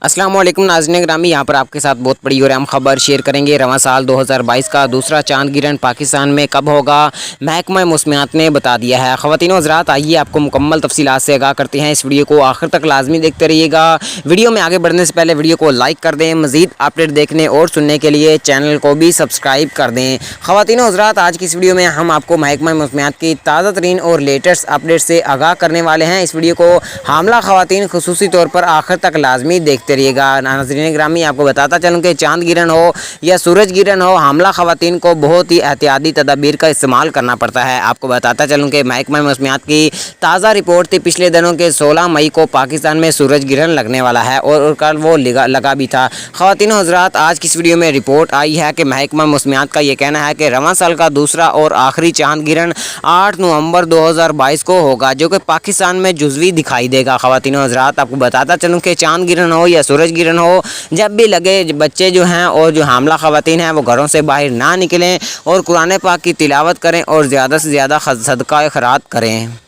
अस्सलाम वालेकुम नाज़रीन ग्रामी, यहाँ पर आपके साथ बहुत बड़ी और अहम खबर शेयर करेंगे। रवां साल 2022 का दूसरा चांद गिरहण पाकिस्तान में कब होगा, महकमा मौसमियात ने बता दिया है। ख़वातीन व हज़रात, आइए आपको मुकम्मल तफसीलात से आगाह करते हैं। इस वीडियो को आखिर तक लाजमी देखते रहिएगा। वीडियो में आगे बढ़ने से पहले वीडियो को लाइक कर दें। मज़ीद अपडेट देखने और सुनने के लिए चैनल को भी सब्सक्राइब कर दें। ख़वातीन व हज़रात, आज की इस वीडियो में हम आपको महकमा मौसमियात की ताज़ा तरीन और लेटेस्ट अपडेट से आगाह करने वाले हैं। इस वीडियो को हामला ख़वातीन खुसूसी तौर पर आखिर तक लाजमी देखते रहिएगा। नाज़रीन ग्रामी, आपको बताता चलूँ कि चांद गिरहण हो या सूरज गिरहण हो, हामला ख़वातीन को बहुत ही एहतियाती तदाबीर का इस्तेमाल करना पड़ता है। आपको बताता चलूँ कि महकमा मौसमियात की ताज़ा रिपोर्ट थी पिछले दिनों के 16 मई को पाकिस्तान में सूरज गिरहण लगने वाला है और कल वो लगा भी था। ख़वातीन हज़रात, आज की इस वीडियो में रिपोर्ट आई है कि महकमा मौसमियात का ये कहना है कि रवां साल का दूसरा और आखिरी चांद गिरहण 8 नवंबर 2022 को होगा, जो कि पाकिस्तान में जुज़वी दिखाई देगा। ख़वातीन हज़रात, आपको बताता चलूँ कि चांद गिरहण हो या सूरज गिरहण हो, जब भी लगे बच्चे जो हैं और जो हामला ख़वातीन हैं वो घरों से बाहर ना निकलें और कुरान पाक की तिलावत करें और ज़्यादा से ज़्यादा सदका खैरात करें।